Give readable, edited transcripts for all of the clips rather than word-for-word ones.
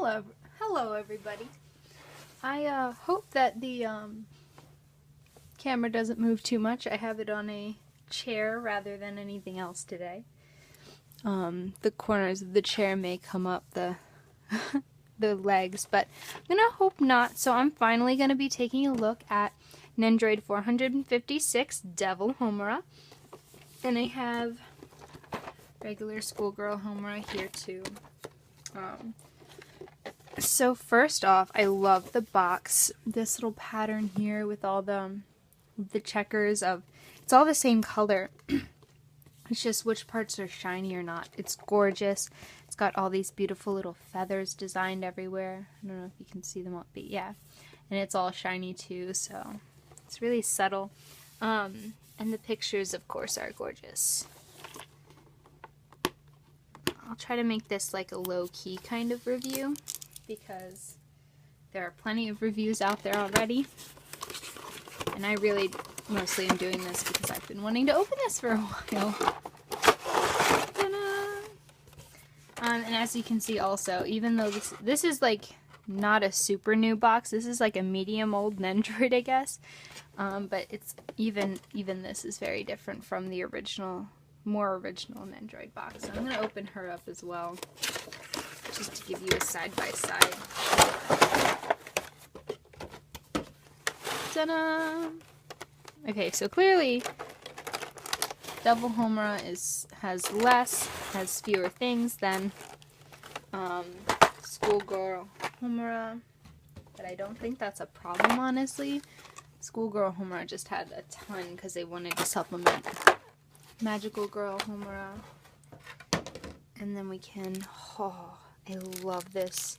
Hello everybody. I hope that the camera doesn't move too much. I have it on a chair rather than anything else today. The corners of the chair may come up the the legs, but I'm gonna hope not. So I'm finally gonna be taking a look at Nendoroid 456 Devil Homura, and I have regular schoolgirl Homura here too. So first off, I love the box. This little pattern here with all the checkers of, it's all the same color. It's just which parts are shiny or not. It's gorgeous. It's got all these beautiful little feathers designed everywhere. I don't know if you can see them all, but yeah. And it's all shiny too, so it's really subtle. And the pictures, of course, are gorgeous. I'll try to make this like a low-key kind of review, because there are plenty of reviews out there already, and I really mostly am doing this because I've been wanting to open this for a while. And as you can see also, even though this is like not a super new box, this is like a medium old Nendoroid, I guess, but it's even this is very different from the original, more original Nendoroid box. So I'm going to open her up as well, just to give you a side-by-side. Ta-da! Okay, so clearly Devil Homura has fewer things than Schoolgirl Homura, but I don't think that's a problem, honestly. Schoolgirl Homura just had a ton because they wanted to supplement Magical Girl Homura. And then we can, oh, I love this.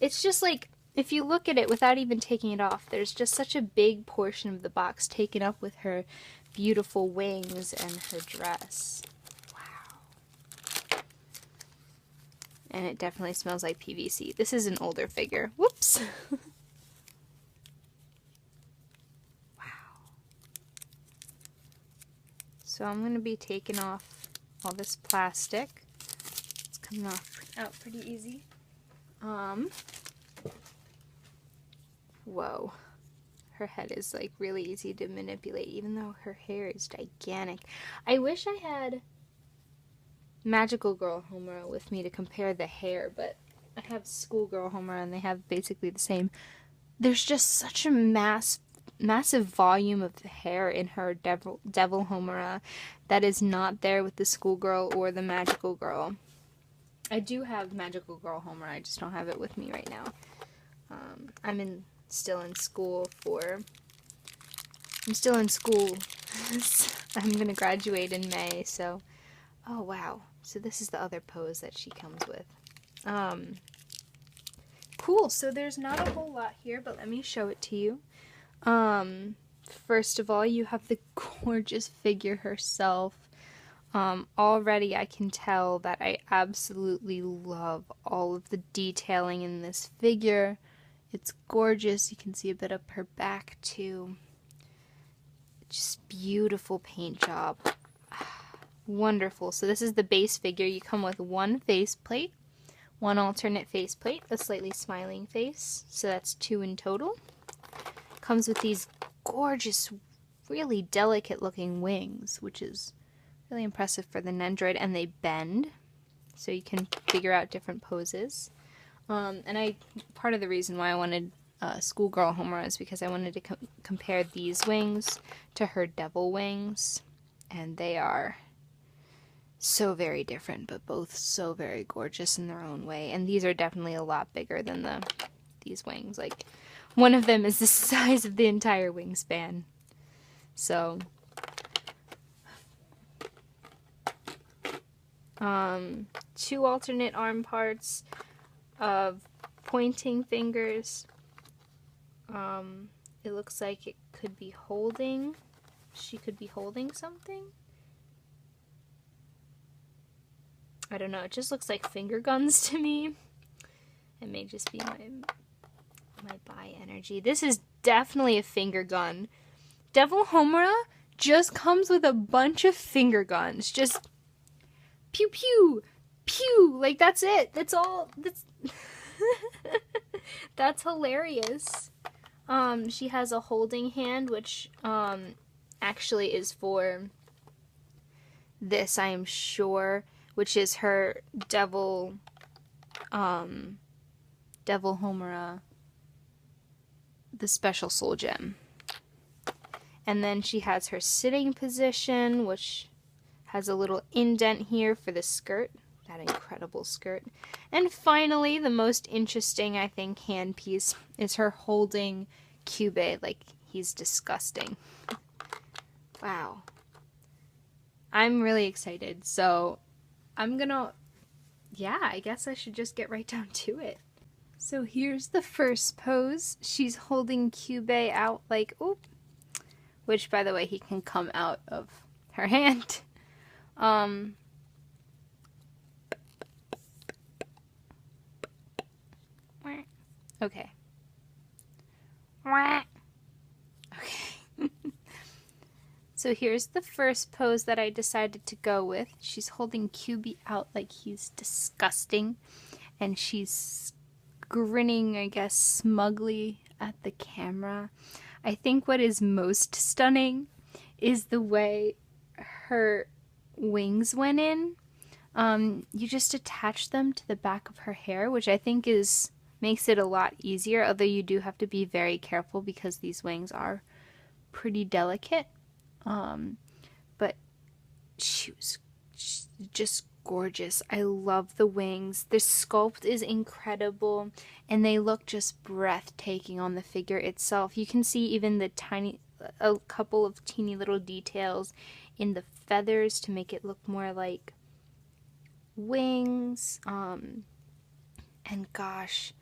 It's just like, if you look at it without even taking it off, there's just such a big portion of the box taken up with her beautiful wings and her dress. Wow. And it definitely smells like PVC. This is an older figure. Whoops. Wow. So I'm going to be taking off all this plastic. It's coming out pretty easy. Whoa. Her head is like really easy to manipulate, even though her hair is gigantic. I wish I had Magical Girl Homura with me to compare the hair, but I have Schoolgirl Homura and they have basically the same. There's just such a massive volume of hair in her Devil Homura that is not there with the Schoolgirl or the Magical Girl. I do have Magical Girl Homura, I just don't have it with me right now. I'm still in school. I'm gonna graduate in May, so, oh wow. So this is the other pose that she comes with. Cool, so there's not a whole lot here, but let me show it to you. First of all, you have the gorgeous figure herself. Already I can tell that I absolutely love all of the detailing in this figure. It's gorgeous. You can see a bit of her back too. Just beautiful paint job. Wonderful. So this is the base figure. You come with one faceplate, one alternate faceplate, a slightly smiling face. So that's 2 in total. Comes with these gorgeous, really delicate looking wings, which is really impressive for the Nendoroid, and they bend, so you can figure out different poses. And part of the reason why I wanted Schoolgirl Homura is because I wanted to compare these wings to her devil wings, and they are so very different, but both so very gorgeous in their own way. And these are definitely a lot bigger than these wings. Like, one of them is the size of the entire wingspan. So, 2 alternate arm parts of pointing fingers. It looks like she could be holding something. I don't know, it just looks like finger guns to me. It may just be my bi energy. This is definitely a finger gun. Devil Homura just comes with a bunch of finger guns. Just pew pew, pew! Like, that's it. That's all. That's hilarious. She has a holding hand, which, actually is for this, I am sure, which is her devil Homura, the special soul gem. And then she has her sitting position, which has a little indent here for the skirt, that incredible skirt. And finally, the most interesting, I think, hand piece is her holding Kyubey like he's disgusting. Wow. I'm really excited, so I'm gonna, yeah, I guess I should just get right down to it. So here's the first pose. She's holding Kyubey out like, oop, which, by the way, he can come out of her hand. Okay. Okay. So here's the first pose that I decided to go with. She's holding Kyubey out like he's disgusting, and she's grinning, I guess, smugly at the camera. I think what is most stunning is the way her wings went in. You just attach them to the back of her hair, which I think makes it a lot easier, although you do have to be very careful because these wings are pretty delicate. But she was just gorgeous. I love the wings. The sculpt is incredible, and they look just breathtaking on the figure itself. You can see even a couple of teeny little details in the feathers to make it look more like wings. And gosh,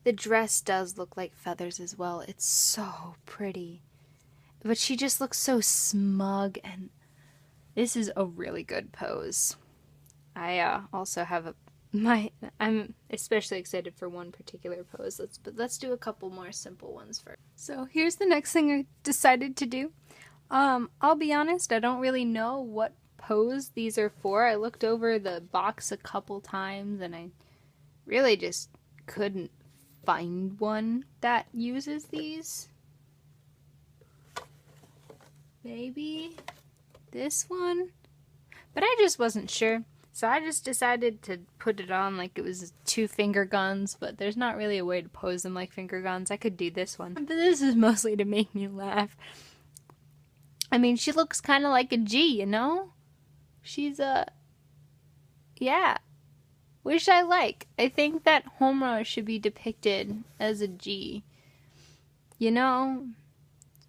the dress does look like feathers as well. It's so pretty. But she just looks so smug, and this is a really good pose. I also have I'm especially excited for one particular pose. Let's do a couple more simple ones first. So here's the next thing I decided to do. I'll be honest, I don't really know what pose these are for. I looked over the box a couple times, and I really just couldn't find one that uses these. Maybe this one? But I just wasn't sure. So I just decided to put it on like it was 2 finger guns, but there's not really a way to pose them like finger guns. I could do this one. But this is mostly to make me laugh. I mean, she looks kind of like a G, you know? She's yeah. Which I like. I think that Homura should be depicted as a G. You know?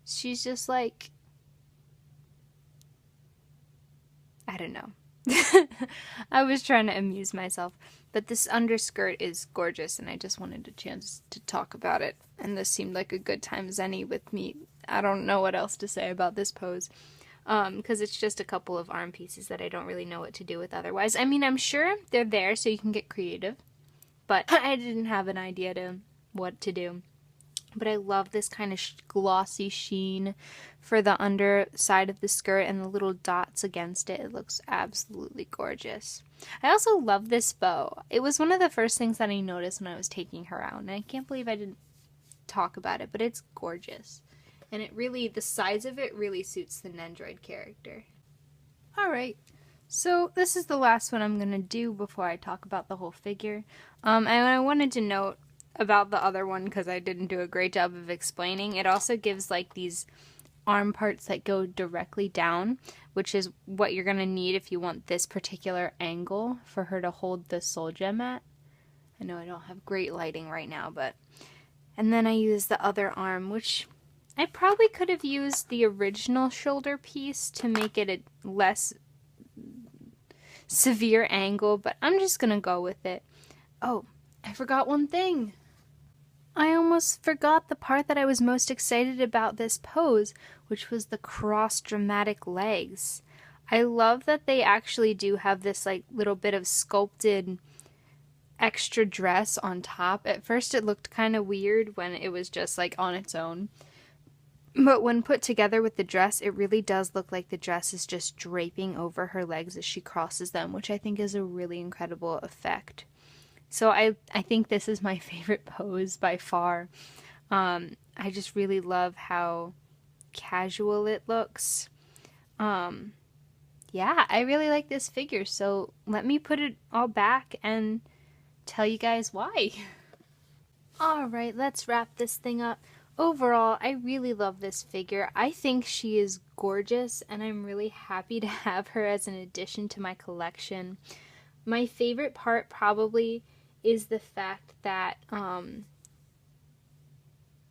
She's just like, I don't know. I was trying to amuse myself. But this underskirt is gorgeous, and I just wanted a chance to talk about it. And this seemed like a good time as any with me. I don't know what else to say about this pose. Because it's just a couple of arm pieces that I don't really know what to do with otherwise. I mean, I'm sure they're there so you can get creative. But I didn't have an idea to what to do. But I love this kind of glossy sheen for the underside of the skirt and the little dots against it. It looks absolutely gorgeous. I also love this bow. It was one of the first things that I noticed when I was taking her out, and I can't believe I didn't talk about it, but it's gorgeous. And the size of it really suits the Nendoroid character. Alright, so this is the last one I'm going to do before I talk about the whole figure. And I wanted to note about the other one, because I didn't do a great job of explaining, it also gives like these arm parts that go directly down, which is what you're going to need if you want this particular angle for her to hold the soul gem at. I know I don't have great lighting right now, but... And then I use the other arm, which I probably could have used the original shoulder piece to make it a less severe angle, but I'm just going to go with it. Oh, I forgot one thing. I almost forgot the part that I was most excited about this pose, which was the cross dramatic legs. I love that they actually do have this like little bit of sculpted extra dress on top. At first it looked kind of weird when it was just like on its own. But when put together with the dress, it really does look like the dress is just draping over her legs as she crosses them, which I think is a really incredible effect. So I think this is my favorite pose by far. I just really love how casual it looks. Yeah, I really like this figure, so let me put it all back and tell you guys why. Alright, let's wrap this thing up. Overall, I really love this figure. I think she is gorgeous, and I'm really happy to have her as an addition to my collection. My favorite part probably is the fact that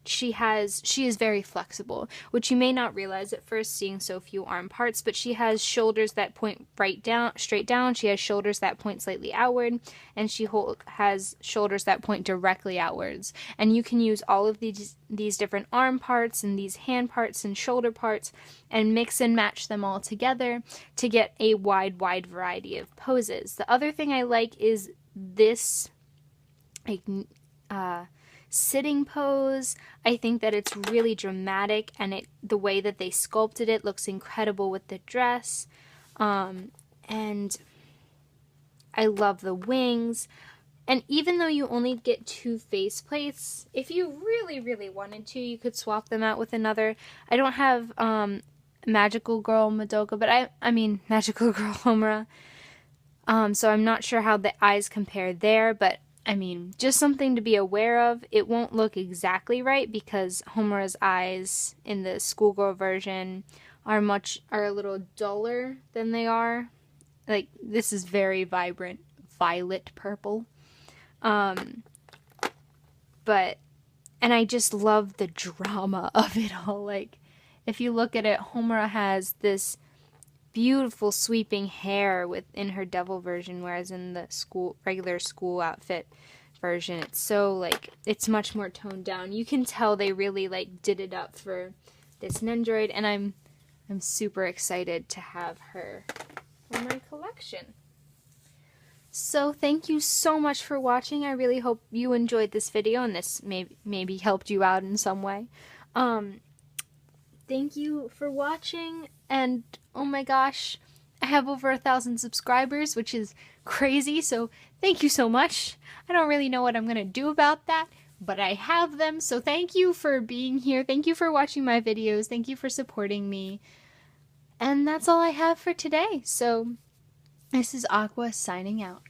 she is very flexible, which you may not realize at first seeing so few arm parts, but she has shoulders that point straight down, she has shoulders that point slightly outward, and she has shoulders that point directly outwards. And you can use all of these different arm parts and these hand parts and shoulder parts and mix and match them all together to get a wide variety of poses. The other thing I like is this sitting pose. I think that it's really dramatic, and the way that they sculpted it looks incredible with the dress. And I love the wings. And even though you only get 2 face plates, if you really wanted to, you could swap them out with another. I don't have Magical Girl Madoka, but I mean Magical Girl Homura. So I'm not sure how the eyes compare there, but I mean, just something to be aware of. It won't look exactly right because Homura's eyes in the schoolgirl version are a little duller than they are. Like, this is very vibrant violet purple. And I just love the drama of it all. Like, if you look at it, Homura has this beautiful sweeping hair in her devil version, whereas in the regular school outfit version, it's so like, it's much more toned down. You can tell they really like did it up for this Nendoroid, and I'm super excited to have her in my collection. So thank you so much for watching. I really hope you enjoyed this video and this maybe helped you out in some way. Thank you for watching, and oh my gosh, I have over 1,000 subscribers, which is crazy, so thank you so much. I don't really know what I'm gonna do about that, but I have them, so thank you for being here. Thank you for watching my videos. Thank you for supporting me. And that's all I have for today. So this is Aqua signing out.